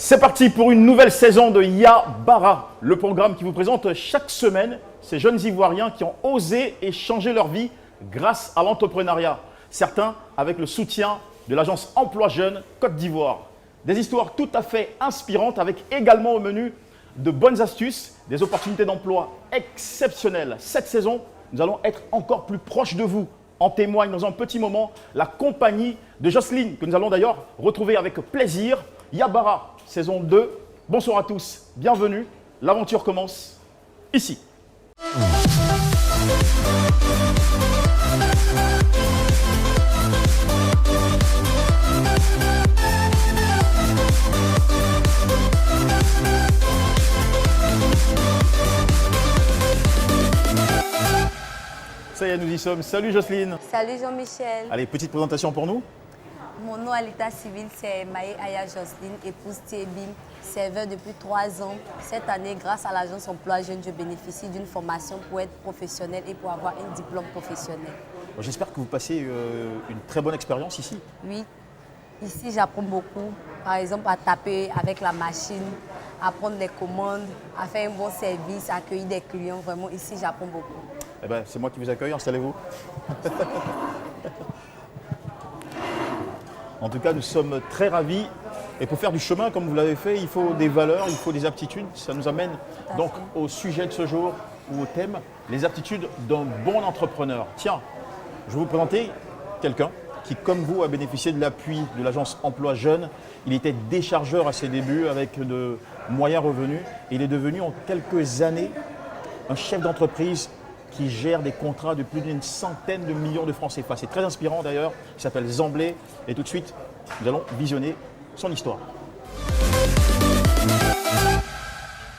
C'est parti pour une nouvelle saison de Yabara, le programme qui vous présente chaque semaine ces jeunes Ivoiriens qui ont osé et changé leur vie grâce à l'entrepreneuriat. Certains avec le soutien de l'agence Emploi Jeunes Côte d'Ivoire. Des histoires tout à fait inspirantes avec également au menu de bonnes astuces, des opportunités d'emploi exceptionnelles. Cette saison, nous allons être encore plus proches de vous. En témoigne dans un petit moment la compagnie de Jocelyne, que nous allons d'ailleurs retrouver avec plaisir. Yabara, saison 2. Bonsoir à tous, bienvenue. L'aventure commence ici. Ça y est, nous y sommes. Salut Jocelyne. Salut Jean-Michel. Allez, petite présentation pour nous. Mon nom à l'état civil, c'est Maï Aya Jocelyne, épouse Thiébim, serveur depuis 3 ans. Cette année, grâce à l'agence Emploi Jeunes, je bénéficie d'une formation pour être professionnelle et pour avoir un diplôme professionnel. J'espère que vous passez une très bonne expérience ici. Oui, ici j'apprends beaucoup. Par exemple, à taper avec la machine, à prendre les commandes, à faire un bon service, à accueillir des clients. Vraiment, ici j'apprends beaucoup. Eh ben, c'est moi qui vous accueille, installez-vous. En tout cas, nous sommes très ravis. Et pour faire du chemin, comme vous l'avez fait, il faut des valeurs, il faut des aptitudes. Ça nous amène donc au sujet de ce jour ou au thème, les aptitudes d'un bon entrepreneur. Tiens, je vais vous présenter quelqu'un qui, comme vous, a bénéficié de l'appui de l'agence Emploi Jeunes. Il était déchargeur à ses débuts avec de moyens revenus. Et il est devenu en quelques années un chef d'entreprise qui gère des contrats de plus d'une centaine de millions de francs CFA. C'est très inspirant d'ailleurs, il s'appelle Zamblé. Et tout de suite, nous allons visionner son histoire.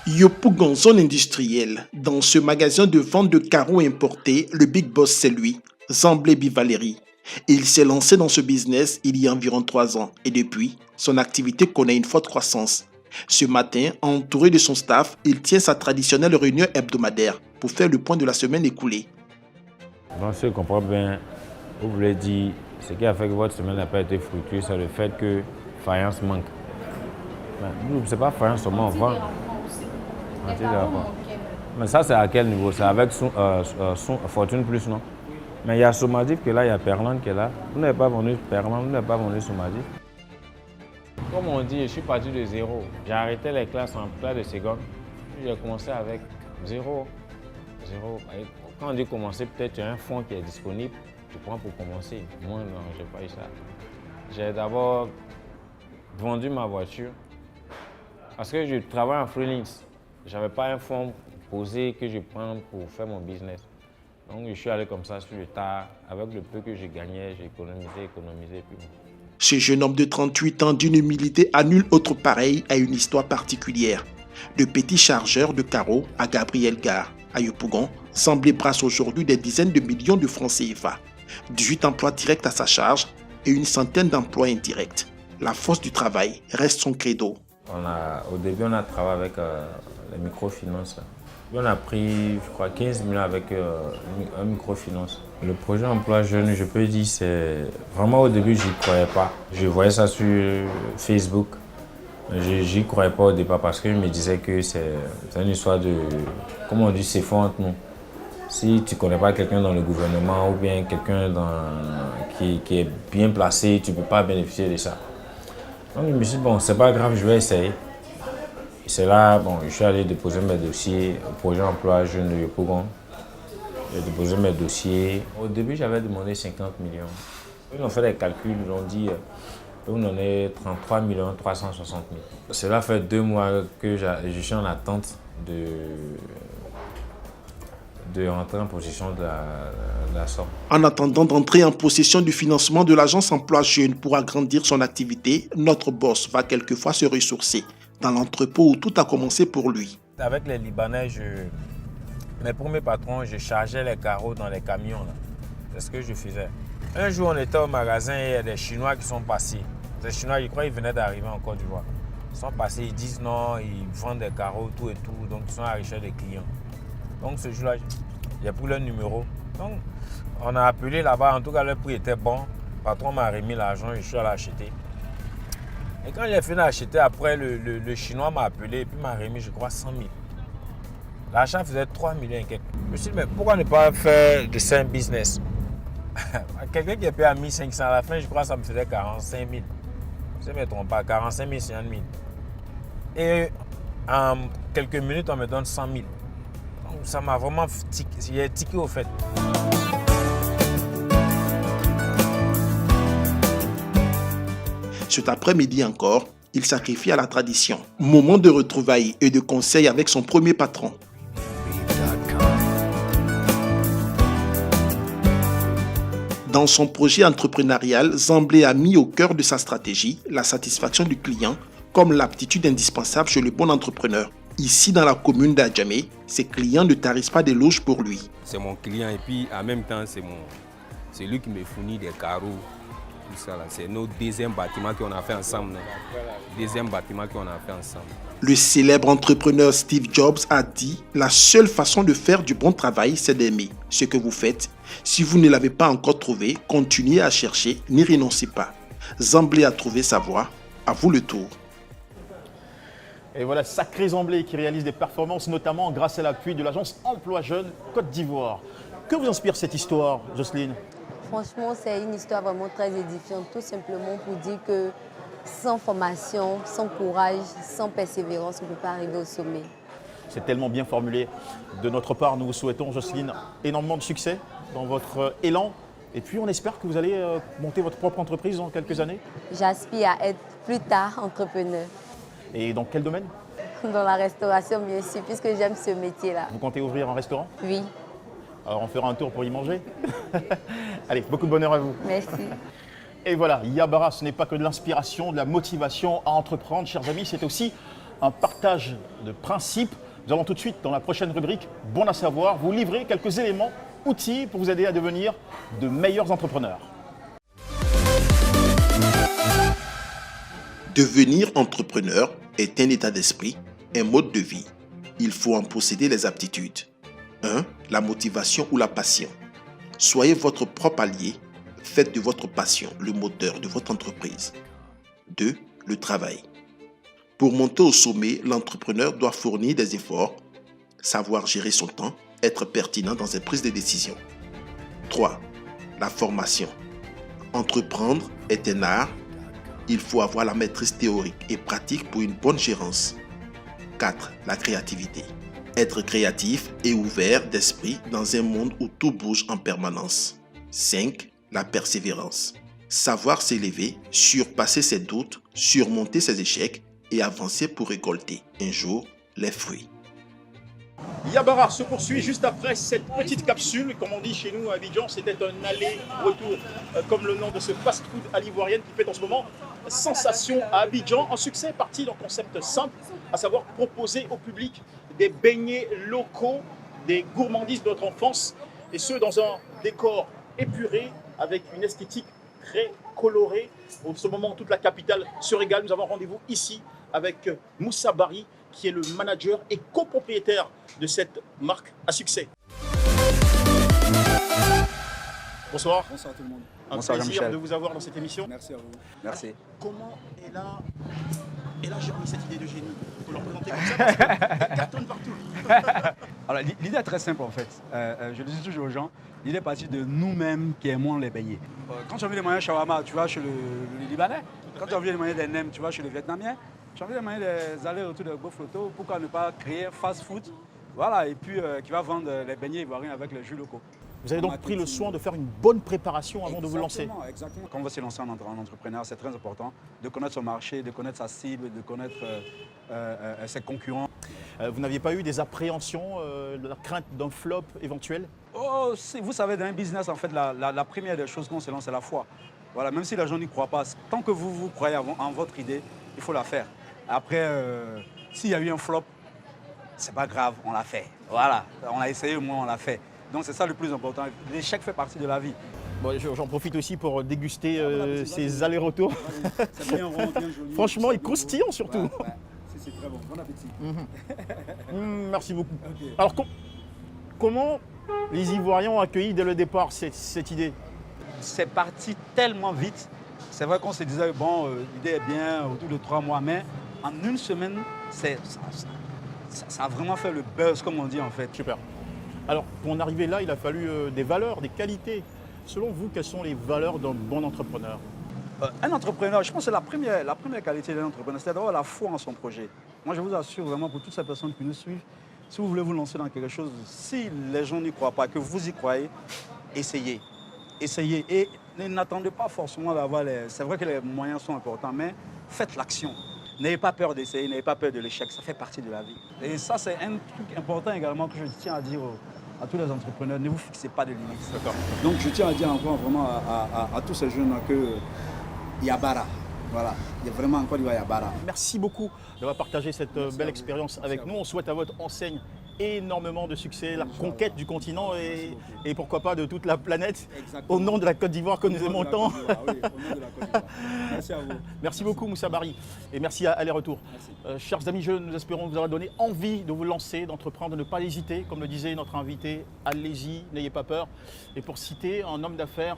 Yopougon, zone industrielle. Dans ce magasin de vente de carreaux importés, le big boss c'est lui, Zamblé Bivaleri. Il s'est lancé dans ce business il y a environ 3 ans et depuis, son activité connaît une forte croissance. Ce matin, entouré de son staff, il tient sa traditionnelle réunion hebdomadaire pour faire le point de la semaine écoulée. Donc, si je comprends bien, vous voulez dire, ce qui a fait que votre semaine n'a pas été fructueuse, c'est le fait que faïence manque. Ce n'est pas faïence seulement, on vend. Mais ça, c'est à quel niveau? C'est avec Fortune Plus, non? Mais il y a Somadif qui est là, il y a Perlan qui est là. Vous n'avez pas vendu Perlan, vous n'avez pas vendu Somadif. Comme on dit, je suis parti de zéro. J'ai arrêté les classes en classe de seconde. J'ai commencé avec zéro. Quand on dit commencer, peut-être il y a un fonds qui est disponible. Tu prends pour commencer. Moi, non, je n'ai pas eu ça. J'ai d'abord vendu ma voiture. Parce que je travaille en freelance. Je n'avais pas un fonds posé que je prends pour faire mon business. Donc, je suis allé comme ça sur le tas. Avec le peu que je gagnais, j'ai économisé. Puis... Ce jeune homme de 38 ans d'une humilité à nul autre pareil a une histoire particulière. De petit chargeur de carreaux à Gabriel Gare, à Yopougon, Zamblé brasse aujourd'hui des dizaines de millions de francs CFA. 18 emplois directs à sa charge et une centaine d'emplois indirects. La force du travail reste son credo. Au début, on a travaillé avec les microfinances. On a pris, je crois, 15 millions avec un microfinance. Le projet Emploi Jeunes, je peux dire, c'est vraiment au début, je n'y croyais pas. Je voyais ça sur Facebook. Je n'y croyais pas au départ parce que je me disais que c'est une histoire de, comment on dit, c'est fort entre nous. Si tu ne connais pas quelqu'un dans le gouvernement ou bien quelqu'un qui est bien placé, tu ne peux pas bénéficier de ça. Donc je me suis dit, bon, c'est pas grave, je vais essayer. C'est là, bon, je suis allé déposer mes dossiers au projet Emploi Jeunes de Yopougon. J'ai déposé mes dossiers. Au début, j'avais demandé 50 millions. Ils ont fait des calculs, ils ont dit, on en est 33 360 000. Cela fait 2 mois que je suis en attente de rentrer en possession de la somme. En attendant d'entrer en possession du financement de l'agence Emploi Jeunes pour agrandir son activité, notre boss va quelquefois se ressourcer dans l'entrepôt où tout a commencé pour lui. Avec les Libanais, mes premiers patrons, je chargeais les carreaux dans les camions. C'est ce que je faisais. Un jour, on était au magasin et il y a des Chinois qui sont passés. Les Chinois, je crois qu'ils venaient d'arriver en Côte d'Ivoire. Ils sont passés, ils disent non, ils vendent des carreaux, tout et tout. Donc, ils sont à la recherche des clients. Donc, ce jour-là, j'ai pris leur numéro. Donc, on a appelé là-bas. En tout cas, le prix était bon. Le patron m'a remis l'argent, je suis allé acheter. Et quand j'ai fini d'acheter, après, le Chinois m'a appelé et puis m'a remis, je crois, 100 000. L'achat faisait 3 millions et quelques. Je me suis dit, mais pourquoi ne pas faire de ça un business? Quelqu'un qui est payé à 1500 à la fin, je crois que ça me faisait 45 000. Je ne me trompe pas, 45 000, 50 000. Et en quelques minutes, on me donne 100 000. Donc, ça m'a vraiment tiqué. J'ai tiqué au fait. Cet après-midi encore, il sacrifie à la tradition. Moment de retrouvailles et de conseils avec son premier patron. Dans son projet entrepreneurial, Zamblé a mis au cœur de sa stratégie la satisfaction du client comme l'aptitude indispensable chez le bon entrepreneur. Ici, dans la commune d'Adjamé, ses clients ne tarissent pas d'éloges pour lui. C'est mon client et puis en même temps, c'est lui qui me fournit des carreaux. Tout ça là. C'est notre deuxième bâtiment qu'on a fait ensemble. Deuxième bâtiment qu'on a fait ensemble. Le célèbre entrepreneur Steve Jobs a dit « La seule façon de faire du bon travail, c'est d'aimer ce que vous faites. Si vous ne l'avez pas encore trouvé, continuez à chercher, n'y renoncez pas. » Zamblé a trouvé sa voie. À vous le tour. Et voilà, sacré Zamblé qui réalise des performances, notamment grâce à l'appui de l'agence Emploi Jeune Côte d'Ivoire. Que vous inspire cette histoire, Jocelyne? Franchement, c'est une histoire vraiment très édifiante, tout simplement pour dire que sans formation, sans courage, sans persévérance, on ne peut pas arriver au sommet. C'est tellement bien formulé. De notre part, nous vous souhaitons, Jocelyne, énormément de succès dans votre élan. Et puis, on espère que vous allez monter votre propre entreprise dans quelques années. J'aspire à être plus tard entrepreneur. Et dans quel domaine? Dans la restauration, bien sûr, puisque j'aime ce métier-là. Vous comptez ouvrir un restaurant? Oui. Alors, on fera un tour pour y manger. Allez, beaucoup de bonheur à vous. Merci. Et voilà, Yabara, ce n'est pas que de l'inspiration, de la motivation à entreprendre, chers amis, c'est aussi un partage de principes. Nous allons tout de suite, dans la prochaine rubrique, Bon à savoir, vous livrer quelques éléments, outils pour vous aider à devenir de meilleurs entrepreneurs. Devenir entrepreneur est un état d'esprit, un mode de vie. Il faut en posséder les aptitudes. 1. La motivation ou la passion. Soyez votre propre allié. Faites de votre passion le moteur de votre entreprise. 2. Le travail. Pour monter au sommet, l'entrepreneur doit fournir des efforts, savoir gérer son temps, être pertinent dans ses prises de décision. 3. La formation. Entreprendre est un art. Il faut avoir la maîtrise théorique et pratique pour une bonne gérance. 4. La créativité. Être créatif et ouvert d'esprit dans un monde où tout bouge en permanence. 5. La persévérance. Savoir s'élever, surpasser ses doutes, surmonter ses échecs et avancer pour récolter un jour les fruits. Yabara se poursuit juste après cette petite capsule. Comme on dit chez nous à Abidjan, c'était un aller-retour, comme le nom de ce fast-food à l'ivoirienne qui fait en ce moment sensation à Abidjan. Un succès parti d'un concept simple, à savoir proposer au public des beignets locaux, des gourmandises de notre enfance, et ce dans un décor épuré, avec une esthétique très colorée. En ce moment, toute la capitale se régale. Nous avons rendez-vous ici avec Moussa Bari, qui est le manager et copropriétaire de cette marque à succès. Bonsoir. Bonsoir tout le monde. Un Bonsoir plaisir Jean-Michel. de vous avoir dans cette émission. Merci à vous. Merci. Comment elle a germé cette idée de génie? Il faut leur présenter comme ça parce qu'elle cartonne partout. Alors l'idée est très simple en fait. Je le dis toujours aux gens, l'idée est partie de nous-mêmes qui aimons les beignets. Quand tu as envie de manger un shawarma, tu vas chez le Libanais. Quand tu as envie de manger des nems, tu vas chez le Vietnamien. Tu as envie de manger des allers-retours de Gofloto, pourquoi ne pas créer un fast-food, voilà, et puis qui va vendre les beignets ivoiriens avec les jus locaux. Vous avez donc pris le soin de faire une bonne préparation avant de vous lancer. Exactement. Quand on va se lancer en entrepreneur, c'est très important de connaître son marché, de connaître sa cible, de connaître ses concurrents. Vous n'aviez pas eu des appréhensions, la crainte d'un flop éventuel? Oh, vous savez, dans un business, en fait, la première des choses qu'on se lance, c'est la foi. Voilà, même si les gens n'y croient pas, tant que vous croyez en votre idée, il faut la faire. Après, s'il y a eu un flop, c'est pas grave, on l'a fait. Voilà, on a essayé, au moins on l'a fait. Donc c'est ça le plus important. L'échec fait partie de la vie. Bon, j'en profite aussi pour déguster ces allers-retours. C'est bien rond, bien joli. Franchement, il croustillant surtout. Ouais, ouais. C'est très bon. Bon appétit. Merci beaucoup. Okay. Alors, comment les Ivoiriens ont accueilli dès le départ cette idée? C'est parti tellement vite. C'est vrai qu'on se disait, bon, l'idée est bien, autour de 3 mois, mais en une semaine, ça a vraiment fait le buzz, comme on dit en fait. Super. Alors, pour en arriver là, il a fallu des valeurs, des qualités. Selon vous, quelles sont les valeurs d'un bon entrepreneur? Un entrepreneur, je pense que la première qualité d'un entrepreneur, c'est d'avoir la foi en son projet. Moi, je vous assure vraiment pour toutes ces personnes qui nous suivent, si vous voulez vous lancer dans quelque chose, si les gens n'y croient pas, que vous y croyez, essayez. Essayez et n'attendez pas forcément d'avoir les... C'est vrai que les moyens sont importants, mais faites l'action. N'ayez pas peur d'essayer, n'ayez pas peur de l'échec, ça fait partie de la vie. Et ça, c'est un truc important également que je tiens à dire à tous les entrepreneurs, ne vous fixez pas de limites. Donc je tiens à dire encore vraiment à tous ces jeunes que Yabara, voilà, il y a vraiment encore du Yabara. Merci beaucoup d'avoir partagé cette belle expérience avec nous. On souhaite à votre enseigne énormément de succès, la conquête du continent et pourquoi pas de toute la planète. Exactement. Au nom de la Côte d'Ivoire que nous aimons tant. Oui, au nom de la Côte d'Ivoire. Merci à vous. Merci beaucoup Moussa Barry et merci à Aller-Retour. Chers amis jeunes, nous espérons vous avoir donné envie de vous lancer, d'entreprendre, de ne pas hésiter. Comme le disait notre invité, allez-y, n'ayez pas peur. Et pour citer un homme d'affaires,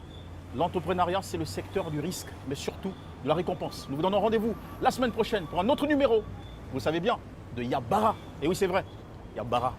l'entrepreneuriat c'est le secteur du risque, mais surtout de la récompense. Nous vous donnons rendez-vous la semaine prochaine pour un autre numéro, vous le savez bien, de Yabara. Et oui c'est vrai, Yabara.